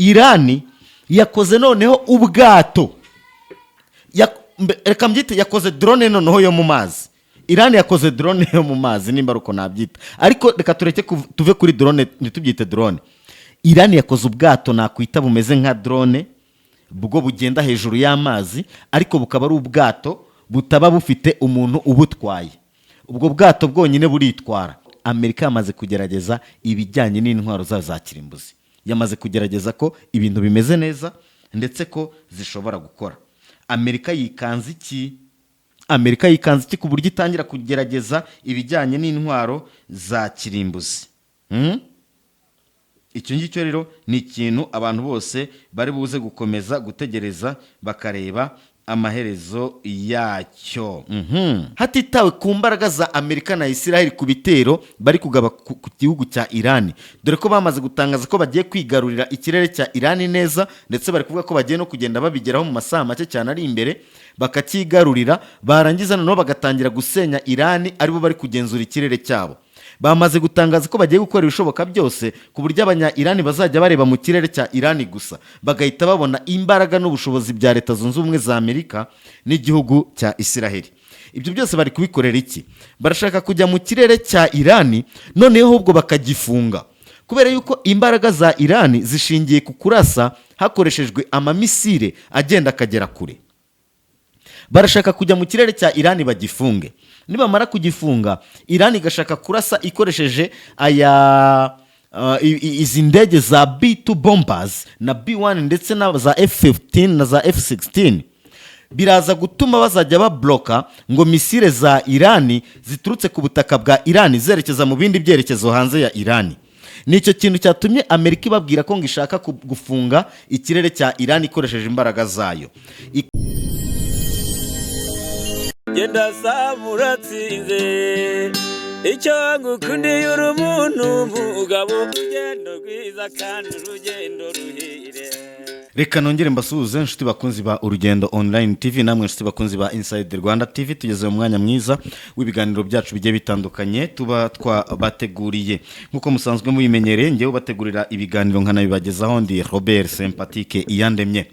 Irani yakoze noneho ubwato reka mbyite yakoze drone noneho yo mu mazi. Irani yakoze drone yo mu mazi nimba ruko nabyita, ariko reka tureke tuve kuri drone ntitubyite drone. Irani yakoze ubwato nakwita bumeze nka drone, bwo bugenda hejuru y'amazi, ariko bukaba ari ubwato butaba bufite umuntu ubutwaye. Ubwo bwato bwonyine buritwara. Amerika yamaze kugerageza ibijyanye n'intwaro zayo za kirimbuzi, yamaze kugerageza ko ibintu bimeze neza ndetse ko zishobora gukora. Amerika yikanze iki ku buryo itangira kugerageza ibijyanye n'intwaro za kirimbuzi. Icyo ngicyo rero ni ikintu abantu bose bari buze gukomeza gutegereza bakareba amaherezo yacyo. Hatitawe ku mbaraga za Amerika na Israel ku bitero bari kugaba ku gihugu cya Irani, dore ko bamaze gutangaza ko bagiye kwigarurira ikirere cya Irani neza, ndetse bari kuvuga ko bagiye no kugenda babigeraho mu masaha make cyane ari imbere, bakakigarurira, barangiza noneho bagatangira gusenya Irani, aribo bari kugenzura ikirere cyabo. Bamaze gutangaza ko bagiye gukora ibishoboka byose ku buryo abanya-Irani bazajya bareba mu kirere cya Irani gusa, bagahita babona imbaraga n'ubushobozi bya Leta Zunze Ubumwe za Amerika n'igihugu cya Israel. Ibyo byose bari kubikorera iki? Barashaka kujya mu kirere cya Irani noneho ahubwo bakagifunga, kubera yuko imbaraga za Irani zishingiye ku kurasa hakoreshejwe amamisire agenda akagera kure. Barashaka kujya mu kirere cya Irani bagifunge. Nibamara kugifunga, Irani igashaka kurasa ikoresheje izi ndege za B2 bombers na B1 ndetse na za F15 na za F16, biraza gutuma bazajya babloka ngo misile za Irani ziturutse ku butaka bwa Irani zerekeza mu bindi byerekezo hanze ya Irani. Nicyo kintu cyatumye Amerika ibabwira ko ngishaka gufunga ikirere cya Irani ikoresheje imbaraga zayo. Genda samuratsinze icyo ngukundiye uri umuntu mugabo urugendo rwiza kandi urugendo ruhire. Reka nongere mbasuhuze inshuti bakunzi ba Urugendo Online TV, namwe inshuti bakunzi ba Inside Rwanda TV. Tugeze mu mwanya mwiza w'ibiganiro byacu bigiye bitandukanye tuba twabateguriye. Nkuko musanzwe mubimenyereye, ngewe bategurira ibiganiro nkanabibagezaho ndi Robert Sympathique Iyandemye.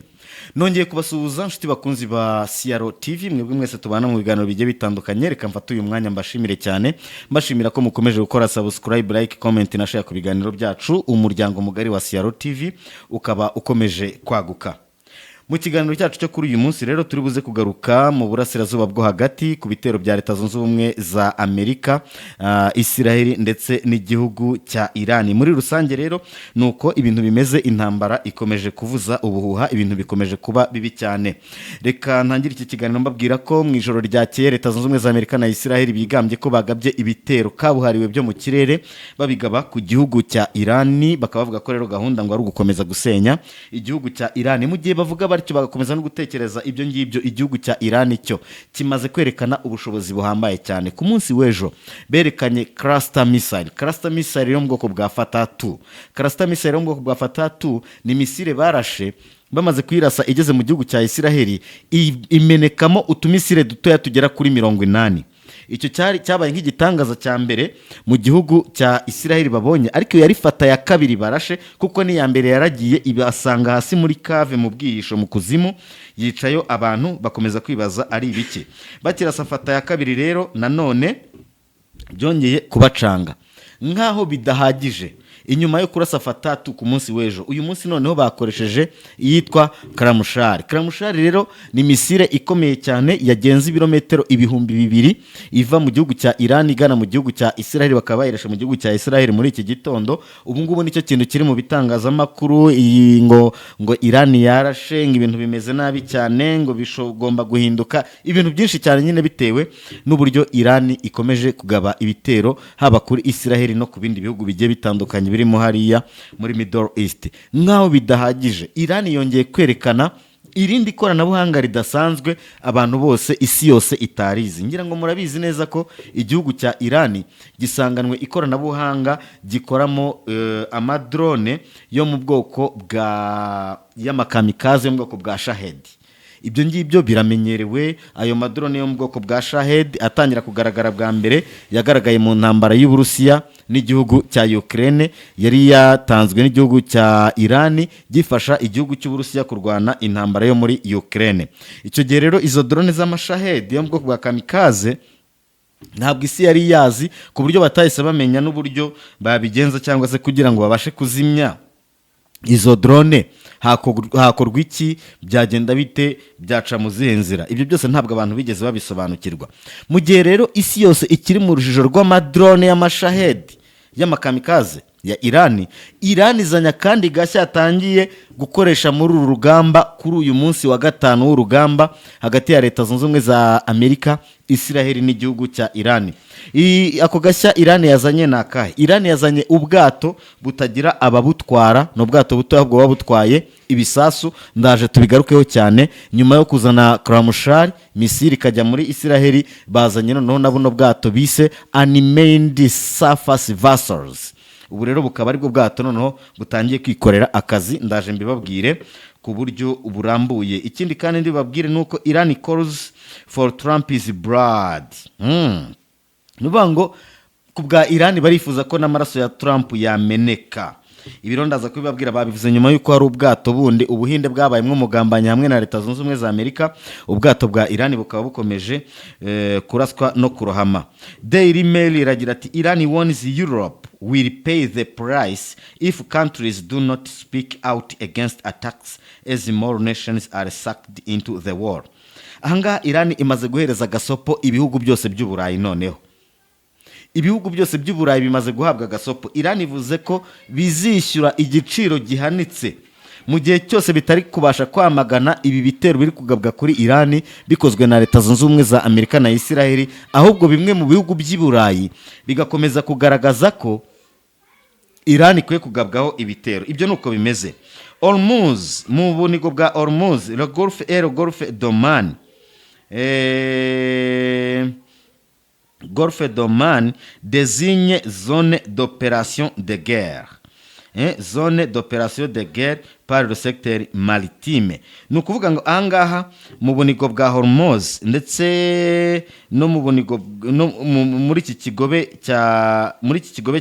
Nongeye kubasuhuza inshuti bakunzi ba CRO TV, mwebwe mwese tubana mu biganiro bigiye bitandukanye. Reka mfate uyu mwanya mbashimire cyane, mbashimira ko mukomeje gukora subscribe, like, comment na share ku biganiro byacu. Umuryango mugari wa CRO TV ukaba ukomeje kwaguka. Mu kiganiro cyacu cyo kuri uyu munsi rero turi buze kugaruka mu burasirazuba bwo hagati ku bitero bya Leta Zunze Ubumwe za Amerika, Israel ndetse n'igihugu cya Irani. Muri rusange rero nuko ibintu bimeze, intambara ikomeje kuvuza ubuhuha, ibintu bikomeje kuba bibi cyane. Reka ntangire iki kiganiro mbabwira ko mu ijoro ryakeye Leta Zunze Ubumwe za Amerika na Israel bigambye ko bagabye ibitero kabuhariwe byo mu kirere babigaba ku gihugu cya Irani. Bakaba bavuga ko rero gahunda ngo ari ugukomeza gusenya igihugu cya Irani. Mu gihe bavuga bityo bagakomeza no gutekereza ibyo ngibyo, igihugu cya Irani cyo kimaze kwerekana ubushobozi buhambaye cyane. Ku munsi w'ejo berekanye cluster missile yo mu bwoko bwa Fatah 2. Cluster missile yo mu bwoko bwa Fatah 2 ni misile barashe, bamaze kwirasa igeze mu gihugu cya Israel, imenekamo utumisile dutoya tugera kuri 80. Icyo cyabaye nk'igitangaza cya mbere mu gihugu cya Israel babonye, ariko yari Fata ya kabiri barashe, kuko ni ya mbere yaragiye ibasanga hasi muri cave mu bwihisho mu kuzimu, yicayo abantu bakomeza kwibaza ari ibiki. Bakirasa Fata ya kabiri rero nanone byongeye kubacanga nkaho bidahagije. Inyuma yo kurasa Fatah 2 ku munsi w'ejo, uyu munsi noneho bakoresheje iyitwa Karamushari. Karamushari rero ni misile ikomeye cyane yagenze ibirometero 2000 iva mu gihugu cya Irani igana mu gihugu cya Israel, bakaba bayiresha mu gihugu cya Israel muri iki gitondo. Ubu ngubu nicyo kintu kiri mu bitangazamakuru, ngo Irani yarashe, ibintu bimeze nabi cyane, ngo bishogomba guhinduka ibintu byinshi cyane nyine bitewe n'uburyo Irani ikomeje kugaba ibitero haba kuri Israel no ku bindi bihugu bigiye bitandukanye birimo hariya muri Middle East. Nkaho bidahagije, Irani yongeye kwerekana irindi koranabuhanga ridasanzwe abantu bose isi yose itarizi. Ngira ngo murabizi neza ko igihugu cya Irani gisanganwe ikoranabuhanga gikoramo amadrone yo mu bwoko bwa y'amakamikaze yo mu bwoko bwa Shahed. ibyo ngibyo biramenyerewe. Ayo madrone yo mu bwoko bwa Shahed atangira kugaragara bwa mbere yagaragaye mu ntambara y'Uburusiya n'igihugu cya Ukraine, yari yatanzwe n'igihugu cya Iran gifasha igihugu cy'Uburusiya kurwana intambara yo muri Ukraine. Icyo gihe rero izo drone z'amashahed yo mu bwoko bwa kamikaze ntabwo isi yari yazi, ku buryo batahise bamenya n'uburyo babigenza cyangwa se kugira ngo babashe kuzimya izo drone. Hakorwa iki, byagenda bite, byaca mu zihe nzira? Ibyo byose ntabwo abantu bigeze babisobanukirwa. Mu gihe rero isi yose ikiri mu rujijo rw'amadrone y'amashahed y'amakamikaze ya Iran izanya kandi gashya yatangiye gukoresha muri uru rugamba kuri uyu munsi wa 5 w'urugamba hagati ya Leta Zunze Ubumwe za Amerika, Israel n'igihugu cya Iran. Ako gashya Iran yazanye nakahe? Iran yazanye ubwato butagira ababutwara, no bwato buto ahubwo babutwaye ibisasu. Ndaje tubigarukeho cyane. Nyuma yo kuzana Karamushar misiri ikajya muri Israel, bazanye noneho na buno bwato bise Unmanned Surface Vessels. Ubu rero bukaba ari bwo bwato noneho butangiye kwikorera akazi. Ndaje mbibabwire ku buryo burambuye. Ikindi kandi ndibabwire nuko Iran calls for Trump's blood. Nuvuga ngo ku bwa Iran barifuza ko n'amaraso ya Trump yameneka. Ibiro ndaza kubibabwira, babivuze nyuma yuko hari ubwato bundi Ubuhinde bwabayemo umugambanya hamwe na Leta Zunze Ubumwe za Amerika. Ubwato bwa Iran bukaba bukomeje kuraswa no kurohama. Daily Mail iragira ati Iran warns Europe will pay the price if countries do not speak out against attacks as more nations are sucked into the war. Ahanga Iran imaze guhereza gasopo ibihugu byose by'Uburayi. Noneho ibihugu byose by'Uburayi bimaze guhabwa gasopo. Iran ivuze ko bizishyura igiciro gihanitse mu gihe cyose bitari kubasha kwamagana ibi bitero biri kugabwa kuri Iran bikozwe na Leta Zunze Ubumwe za Amerika na Israel, ahubwo bimwe mu bihugu by'Uburayi bigakomeza kugaragaza ko Iran ikwiye kugabwaho ibitero. Ibyo nuko bimeze. Hormuz, mu bunigo bwa Hormuz, le Golfe d'Oman, Golfe d'Oman désigne zone d'opération de guerre. Zone d'opération de guerre par le secteur maritime. Ni ukuvuga ngo ahangaha mu bunigo bwa Hormuz ndetse no mu bunigo muri iki kigobe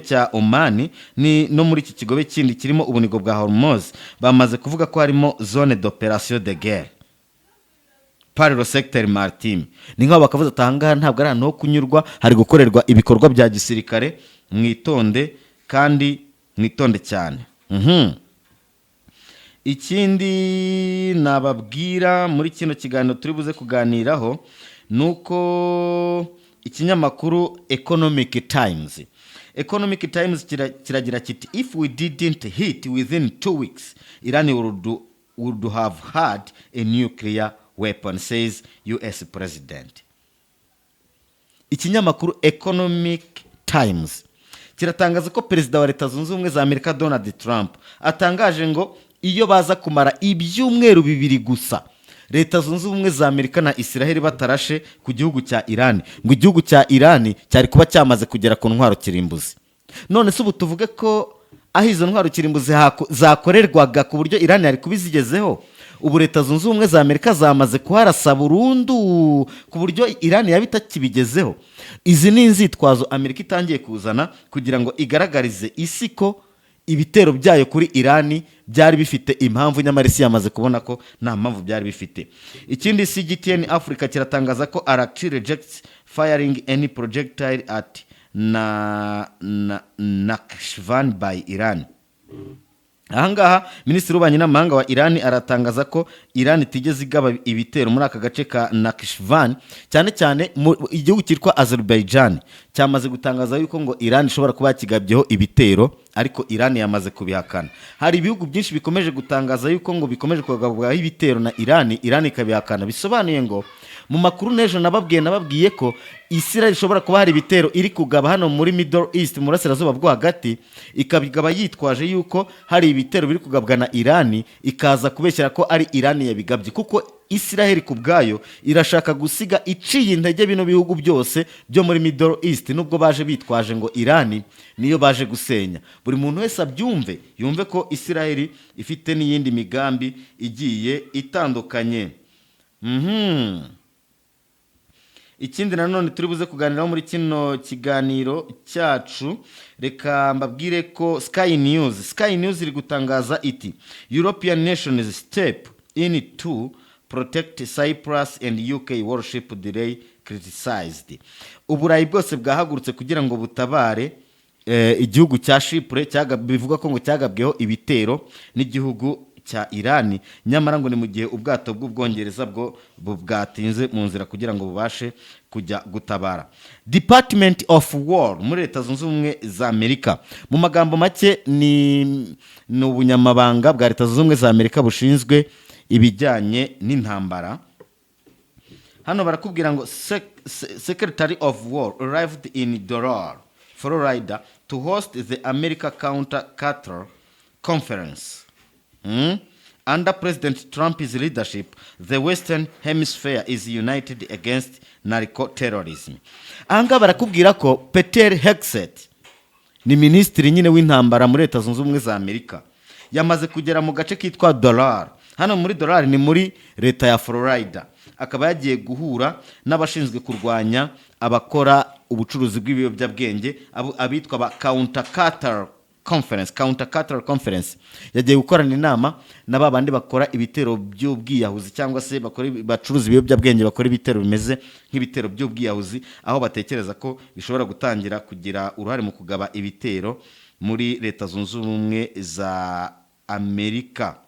cya Oman ni no muri iki kigobe kindi kirimo ubunigo bwa Hormuz, bamaze kuvuga ko harimo zone d'opération de guerre par le secteur maritime. Ni nk'aho bakavuze ahangaha ntabwo ari ahantu ho kunyurwa, hari gukorerwa ibikorwa bya gisirikare. Mwitonde kandi mwitonde cyane. Ikindi nababwira muri kino kiganiro turi buze kuganiraho nuko ikinyamakuru Economic Times kiragira kiti if we didn't hit within 2 weeks Iran would have had a nuclear weapon, says US President. Ikinyamakuru Economic Times kiratangaza ko perezida wa Leta Zunze Ubumwe za Amerika Donald Trump atangaje ngo iyo baza kumara ibyumweru 2 gusa Leta Zunze Ubumwe za Amerika na Israel batarashe ku gihugu cya Iran, ngo igihugu cya Iran cyari kuba cyamaze kugera ku ntwaro kirimbuzi. None se ubu tuvuge ko aho izo ntwaro kirimbuzi zakorerwaga ku buryo Iran yari kubizigezeho, ubu Leta Zunze Ubumwe za Amerika zamaze kuharasa burundu ku buryo Iran yabitakibigezeho. Izi ni inzitwazo Amerika itangiye kuzana kugira ngo igaragarize isi ko ibitero byayo kuri Iran byari bifite impamvu, nyamara isi yamaze kubona ko nta mpamvu byari bifite. Ikindi CGTN Africa kiratangaza ko Iraq rejects firing any projectile at Nakhchivan by Iran. Ahangaha Minisitiri w'Ububanyi n'Amahanga wa Iran aratangaza ko Iran itigeze igaba ibitero muri aka gace ka Nakhchivan, cyane cyane igihugu cyitwa Azerbaijan cyamaze gutangaza yuko ngo Iran ishobora kuba yakigabyeho ibitero, ariko Iran yamaze kubihakana. Hari ibihugu byinshi bikomeje gutangaza yuko ngo bikomeje kugabwaho ibitero na Iran ikabihakana. Bisobanuye ngo mu makuru n'ejo nababwiye ko Israel ishobora kuba hari ibitero iri kugaba hano muri Middle East, mu burasirazuba bwo hagati, ikabigaba yitwaje yuko hari ibitero biri kugabwa na Iran, ikaza kubeshyira ko ari Iran yabigabye, kuko Israel kubgayo irashaka gusiga iciye intege bino bihugu byose byo muri Middle East, nubwo baje bitwaje ngo Iran niyo baje gusenya. Buri muntu wese abyumve, yumve ko Israel ifite n'iyindi migambi igiye itandukanye. ikindi nanone turi buze kuganiraho muri kino kiganiro cyacu, reka mbabwire ko Sky News iri gutangaza iti European nations step in to protect Cyprus and UK warship delay criticized. Uburayi bwose bwahagurutse kugira ngo butabare igihugu cya Chypre bivuga ko ngo cyagabweho ibitero n'igihugu cya Irani, nyamara ngo ni mu gihe ubwato bw'Ubwongereza bwo bwatinze mu nzira kugira ngo bubashe kujya gutabara. Department of War muri Leta Zunze Ubumwe za Amerika, mu magambo make ni ubunyamabanga bwa Leta Zunze Ubumwe za Amerika bushinzwe ibijyanye n'intambara. Hano barakubwira ngo Secretary of War arrived in Doral, Florida to host the America Counter-Qatar Conference. Under President Trump's leadership, the Western Hemisphere is united against narco-terrorism. Anga barakubwira ko Peter Hegseth ni ministri nyine w'intambara muri Leta Zunze Ubumwe za Amerika yamaze kugera mu gace kitwa Doral. Hano muri Doral ni muri leta ya Florida. Akaba yagiye guhura n'abashinzwe kurwanya abakora ubucuruzi bw'ibiyobyabwenge abitwa ba Counter-Qatar Conference. Yagiye gukorana inama na babandi bakora ibitero by'ubwiyahuzi cyangwa se bacuruza ibiyobyabwenge, bakora ibitero bimeze nk'ibitero by'ubwiyahuzi, aho batekereza ko bishobora gutangira kugira uruhare mu kugaba ibitero muri Leta Zunze Ubumwe za Amerika.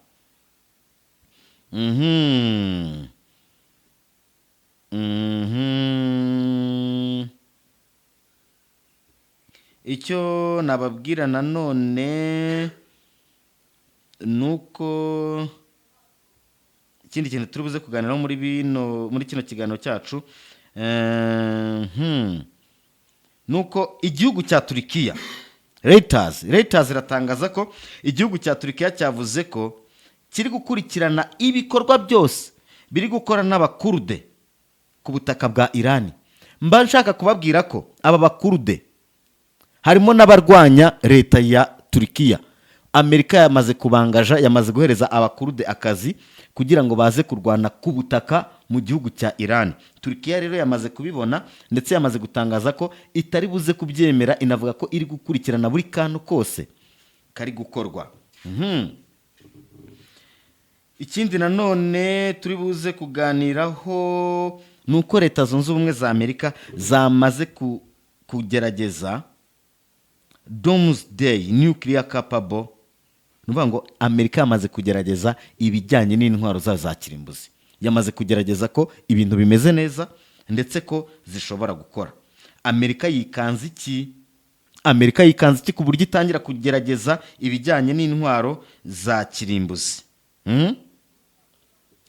Icyo nababwira nanone nuko ikindi kintu turi buze kuganiraho muri kino kiganiro cyacu nuko igihugu cya Turkiya Reuters iratangaza ko igihugu cya Turkiya cyavuze ko kiri gukurikirana ibikorwa byose biri gukora n'abakurde ku butaka bwa Irani. Mba nshaka kubabwira ko aba bakurde harimo n'abarwanya leta ya Turkiya. Amerika yamaze guhereza abakurde akazi kugira ngo baze kurwana ku butaka mu gihugu cya Irani. Turkiya rero yamaze kubibona ndetse yamaze gutangaza ko itari buze kubyemera, inavuga ko iri gukurikirana buri kantu kose kari gukorwa. Ikindi nanone turi buze kuganiraho nuko Leta Zunze Ubumwe za Amerika zamaze kugerageza Doomsday nuclear capable. Nuvuga ngo Amerika yamaze kugerageza ibijyanye n'intwaro za kirimbuzi. Yamaze kugerageza ko ibintu bimeze neza ndetse ko zishobora gukora. Amerika yikanze iki ku buryo itangira kugerageza ibijyanye n'intwaro za kirimbuzi.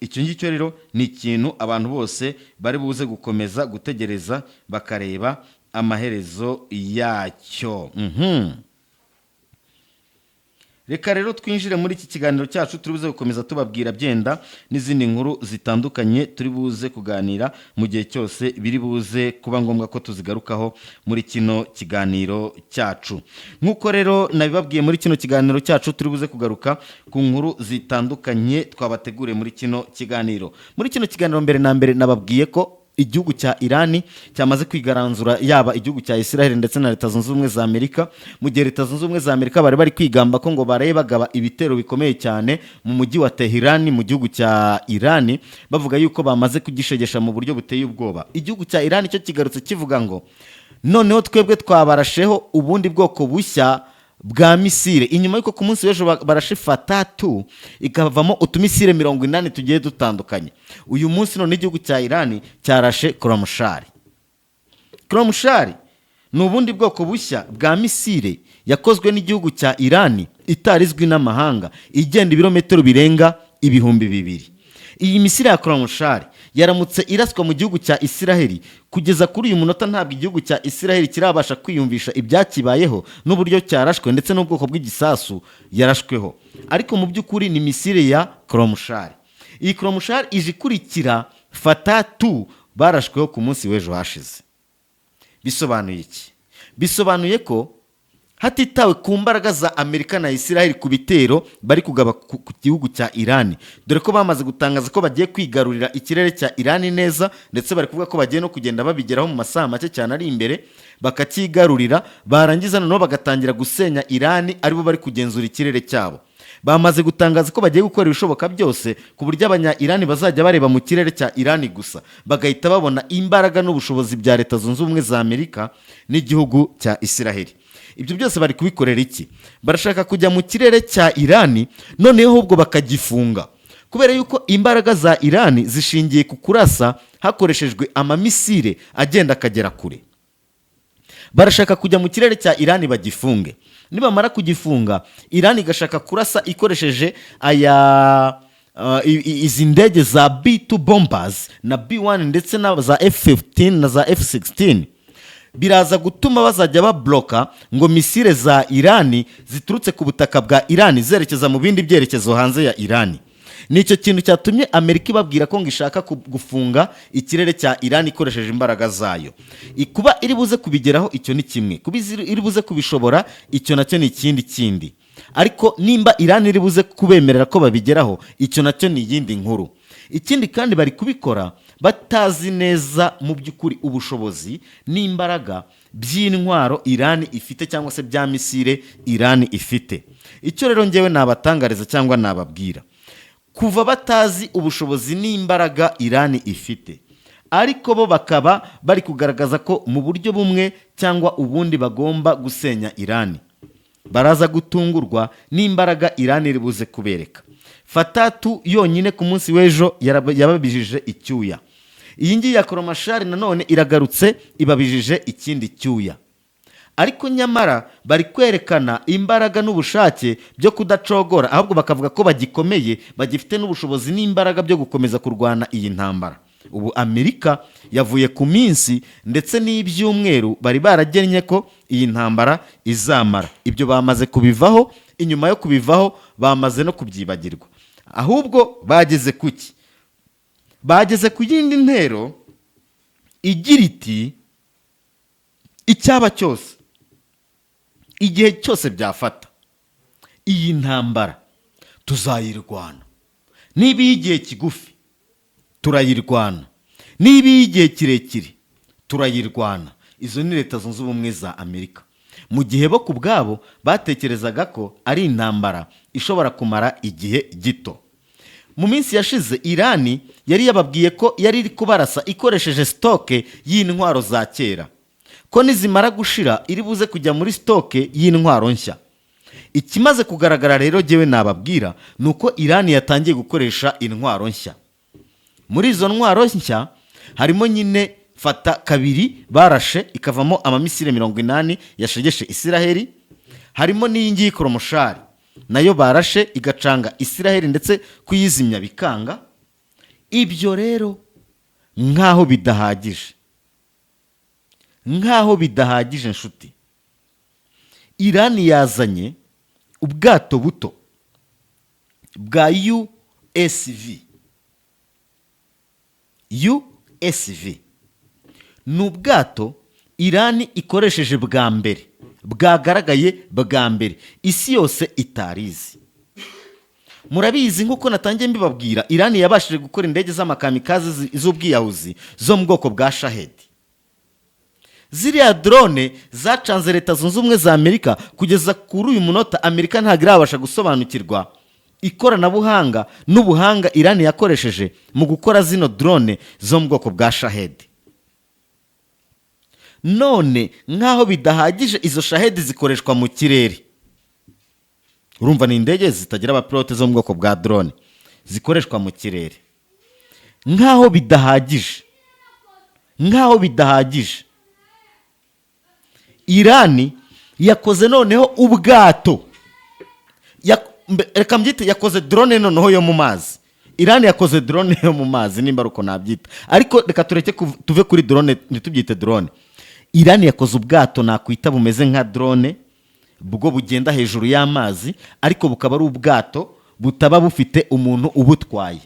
Icyo ngicyo rero ni ikintu abantu bose bari buze gukomeza gutegereza bakareba amaherezo yacyo. Reka rero twinjire muri iki kiganiro cyacu, turi buze gukomeza tubabwira byenda n'izindi nkuru zitandukanye turi buze kuganira mu gihe cyose biri buze kuba ngombwa ko tuzigarukaho muri kino kiganiro cyacu. Nk'uko rero nabibabwiye muri kino kiganiro cyacu turi buze kugaruka ku nkuru zitandukanye twabateguriye muri kino kiganiro. Muri kino kiganiro mbere na mbere nababwiye ko igihugu cya Irani cyamaze kwigaranzura yaba igihugu cya Israel ndetse na Leta Zunze Ubumwe za Amerika, mu gihe Leta Zunze Ubumwe za Amerika bari kwigamba ko ngo bagaba ibitero bikomeye cyane mu mujyi wa Tehran mu gihugu cya Irani, bavuga yuko bamaze kugishegesha mu buryo buteye ubwoba. Igihugu cya Irani cyo kigarutse kivuga ngo noneho twebwe twabarasheho ubundi bwoko bushya bwa misile, inyuma yuko ku munsi w'ejo barashe Fatatu ikavamo utumisile 80 tugiye dutandukanye. Uyu munsi none igihugu cya Irani cyarashe Kromshari ni ubundi bwoko bushya bwa misile yakozwe n'igihugu cya Irani itarizwi n'amahanga, igenda ibirometero birenga 2000. Iyi misile ya Kromshari yaramutse iraswa mu gihugu cya Israel. Kugeza kuri uyu munota ntabwo igihugu cya Israel kirabasha kwiyumvisha ibyakibayeho n'uburyo cyarashwe ndetse n'ubwoko bw'igisasu yarashweho, ariko mu by'ukuri ni misile ya Kromshari. Iyi Kromshari ije ikurikira Fatatu barashweho ku munsi w'ejo hashize. Bisobanuye iki? Bisobanuye ko hatitawe ku mbaraga za Amerika na Israel ku bitero bari kugaba ku gihugu cya Irani, dore ko bamaze gutangaza ko bagiye kwigarurira ikirere cya Irani neza, ndetse bari kuvuga ko bagiye no kugenda babigeraho mu masaha make cyane ari imbere, bakakigarurira, barangiza noneho bagatangira gusenya Irani, aribo bari kugenzura ikirere cyabo. Bamaze gutangaza ko bagiye gukora ibishoboka byose ku buryo abanya-Irani bazajya bareba mu kirere cya Irani gusa, bagahita babona imbaraga n'ubushobozi bya Leta Zunze Ubumwe za Amerika n'igihugu cya Israel. Ibyo byose bari kubikorera iki? Barashaka kujya mu kirere cya Irani, noneho ubwo bakagifunga, kubera yuko imbaraga za Irani zishingiye ku kurasa hakoreshejwe amamisire agenda akagera kure. Barashaka kujya mu kirere cya Irani bagifunge, nibamara kugifunga Irani igashaka kurasa ikoresheje izi ndege za B2 bombers na B1 ndetse na za F15 na za F16, biraza gutuma bazajya babloka ngo misile za Irani ziturutse ku butaka bwa Irani zerekeza mu bindi byerekezo hanze ya Irani. Nicyo kintu cyatumye Amerika ibabwira ko ngishaka gufunga ikirere cya Irani ikoresheje imbaraga zayo. Kuba iri buze kubigeraho icyo ni kimwe, kuba iri buze kubishobora icyo nacyo ni ikindi, ariko nimba Irani iri buze kubemerera ko babigeraho icyo nacyo ni iyindi nkuru. Ikindi kandi bari kubikora batazi neza mu by'ukuri ubushobozi n'imbaraga by'intwaro Irani ifite cyangwa se bya misile Irani ifite. Icyo rero ngewe nabatangariza cyangwa nababwira, kuva batazi ubushobozi n'imbaraga Irani ifite, ariko bo bakaba bari kugaragaza ko mu buryo bumwe cyangwa ubundi bagomba gusenya Irani, baraza gutungurwa n'imbaraga Irani iri buze kubereka. Fatatu yonyine ku munsi w'ejo yababijije icyuya. Iyi ngiyi ya Koromashari nanone iragarutse ibabijije ikindi cyuya. Ariko nyamara bari kwerekana imbaraga n'ubushake byo kudacogora, ahubwo bakavuga ko bagikomeye, bagifite n'ubushobozi n'imbaraga byo gukomeza kurwana iyi ntambara. Ubu Amerika yavuye ku minsi ndetse n'ibyumweru bari baragennye ko iyi ntambara izamara. Ibyo bamaze kubivaho, inyuma yo kubivaho bamaze no kubyibagirwa. Ahubwo bageze kuki? Bageze ku yindi ntero igira iti icyaba cyose, igihe cyose byafata, iyi ntambara tuzayirwana. Niba igihe kigufi turayirwana, niba igihe kirekire turayirwana. Izo ni Leta Zunze Ubumwe za Amerika, mu gihe bo ku bwabo batekerezaga ko ari intambara ishobora kumara igihe gito. Mu minsi yashize Irani yari yababwiye ko yari iri kubarasa ikoresheje stoke y'intwaro za kera, ko nizimara gushira iri buze kujya muri stoke y'intwaro nshya. Ikimaze kugaragara rero jyewe nababwira nuko Irani yatangiye gukoresha intwaro nshya. Muri izo ntwaro nshya harimo nyine fata kabiri barashe ikavamo amamisile 80 yashegeshe Israel, harimo n'iyingiyi Koromashari nayo barashe igacanga Israel ndetse kuyizimya bikanga. Ibyo rero nkaho bidahagije nshuti, Irani yazanye ubwato buto bwa USV. Ni ubwato Irani ikoresheje bwa mbere, bwagaragaye bwa mbere, isi yose itarizi. Murabizi nk'uko natangiye mbibabwira, Irani yabashije gukora indege z'amakamikazi z'ubwiyahuzi zo mu bwoko bwa Shahed. Ziriya drone zacanze Leta Zunze Ubumwe za Amerika. Kugeza kuri uyu munota Amerika ntabwo irabasha gusobanukirwa ikoranabuhanga n'ubuhanga Irani yakoresheje mu gukora zino drone zo mu bwoko bwa Shahed. None nkaho bidahagije, izo Shahed zikoreshwa mu kirere. Urumva ni indege zitagira abapilote zo mu bwoko bwa drone zikoreshwa mu kirere. Nkaho bidahagije, Irani yakoze noneho ubwato, reka mbyite yakoze drone noneho yo mu mazi. Irani yakoze drone yo mu mazi, nimba uko nabyita, ariko reka tureke tuve kuri drone ntitubyite drone. Irani yakoze ubwato nakwita bumeze nka drone, bwo bugenda hejuru y'amazi, ariko bukaba ari ubwato butaba bufite umuntu ubutwaye.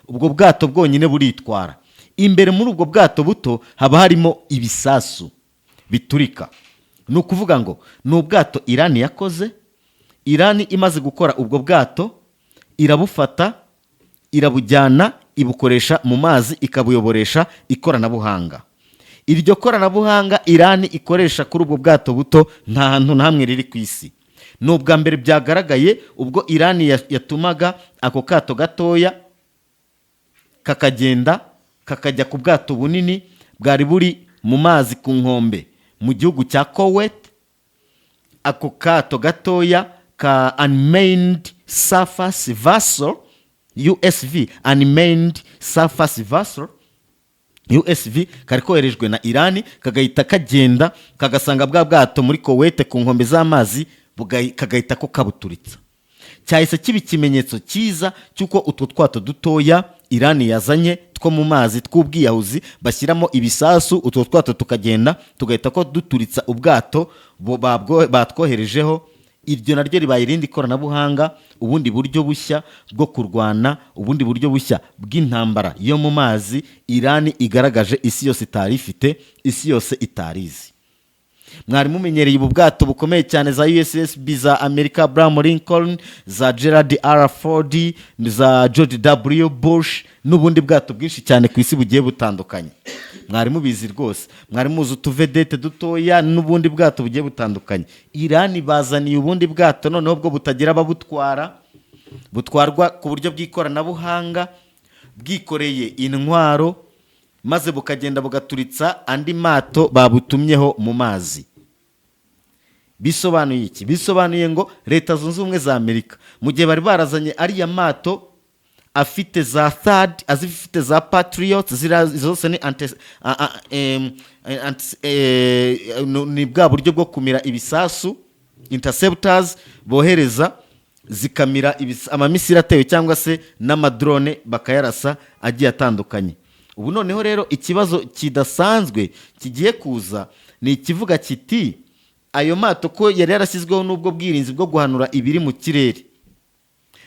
Ubwo bwato bwonyine buritwara. Imbere muri ubwo bwato buto haba harimo ibisasu biturika. ni ukuvuga ngo ni ubwato Irani yakoze. Irani imaze gukora ubwo bwato irabufata, irabujyana, ibukoresha mu mazi, ikabuyoboresha ikoranabuhanga. Iryo koranabuhanga Irani ikoresha kuri ubwo bwato buto nta hantu na hamwe riri ku isi. Ni ubwa mbere byagaragaye ubwo Irani yatumaga ako kato gatoya kakagenda kakajya ku bwato bunini bwari buri mu mazi ku nkombe mu gihugu cya Kuwait. Ako kato gatoya ka Unmanned Surface Vessel USV, Unmanned Surface Vessel USV, kari koherejwe na Irani kagahita kagenda kagasanga bwa bwato muri Kuwait ku nkombe z'amazi, kagahita ko kabuturitsa. Cyahise kiba ikimenyetso cyiza cy'uko utwo twato dutoya Irani yazanye two mu mazi tw'ubwiyahuzi bashyiramo ibisasu, utwo twato tukagenda tugahita ko duturitsa ubwato batwoherejeho. Iryo naryo ribaye irindi koranabuhanga, ubundi buryo bushya bwo kurwana, ubundi buryo bushya bw'intambara yo mu mazi Irani igaragaje isi yose itari ifite, isi yose itarizi. Mwari mumenyereye ubu bwato bukomeye cyane za USSB za America Abraham Lincoln, za Gerald R. Ford, za George W. Bush n'ubundi bwato bwinshi cyane ku isi bugiye butandukanye. Mwari mubizi rwose, mwari muzi utuvedete dutoya n'ubundi bwato bugiye butandukanye. Irani bazaniye ubundi bwato noneho bwo butagira ababutwara, butwarwa ku buryo bw'ikoranabuhanga, bwikoreye intwaro, maze bukagenda bugaturitsa andi mato babutumyeho mu mazi. Bisobanuye iki? Bisobanuye ngo Leta Zunze Ubumwe za Amerika mu gihe bari barazanye ariya mato afite za THAAD, azifite za Patriot, zose ni bwa buryo bwo kumira ibisasu, interceptors bohereza zikamira amamisiri atewe cyangwa se n'amadrone bakayarasa agiye atandukanye. Ubu noneho rero ikibazo kidasanzwe kigiye kuza ni ikivuga kiti ayo mato ko yari yarashyizweho n'ubwo bwirinzi bwo guhanura ibiri mu kirere,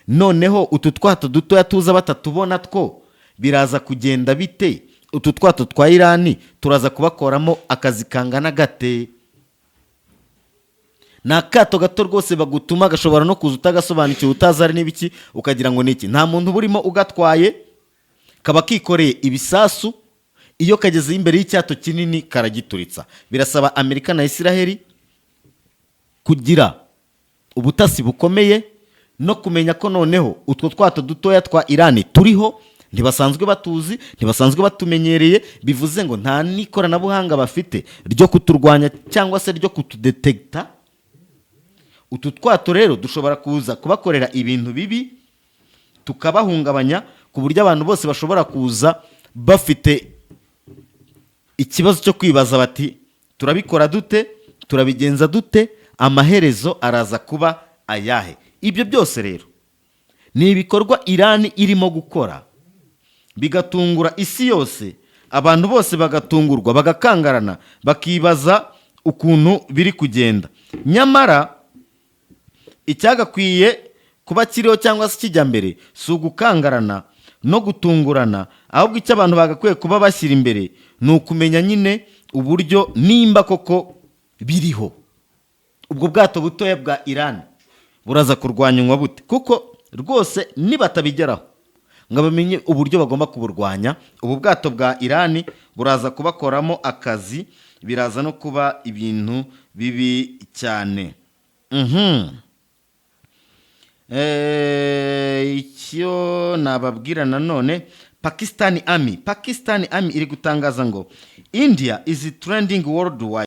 noneho utu twato dutoya tuza batatubona two biraza kugenda bite? Utu twato twa Irani turaza kubakoramo akazi kangana gate? Ni akato gato rwose bagutuma gashobora no kuza utagasobanukiwe, utazari n'ibiki ukagira ngo niki. Nta muntu burimo ugatwaye, kaba kikoreye ibisasu, iyo kageze imbere y'icyato kinini karagituritsa. Birasaba Amerika na Israel kugira ubutasi bukomeye no kumenya ko noneho utwo twato dutoya twa Irani turiho, ntibasanzwe batuzi, ntibasanzwe batumenyereye, bivuze ngo nta n'ikoranabuhanga bafite ryo kuturwanya cyangwa se ryo kutudetekta. Utu twato rero dushobora kuza kubakorera ibintu bibi, tukabahungabanya ku buryo abantu bose bashobora kuza bafite ikibazo cyo kwibaza bati turabikora dute, turabigenza dute, amaherezo araza kuba ayahe? Ibyo byose rero ni ibikorwa Irani irimo gukora bigatungura isi yose, abantu bose bagatungurwa, bagakangarana, bakibaza ukuntu biri kugenda. Nyamara icyagakwiye kuba kiriho cyangwa se kijya mbere si ugukangarana no gutungurana, ahubwo icyo abantu bagakwiye kuba bashyira imbere ni ukumenya nyine uburyo nimba koko biriho. Ubwo bwato butoya bwa Irani buraza kurwanywa bute? Kuko rwose nibatabigeraho ngo bamenye uburyo bagomba kuburwanya, ubu bwato bwa Irani buraza kubakoramo akazi, biraza no kuba ibintu bibi cyane. Icyo nababwira nanone, Pakistan Army iri gutangaza ngo India is trending worldwide.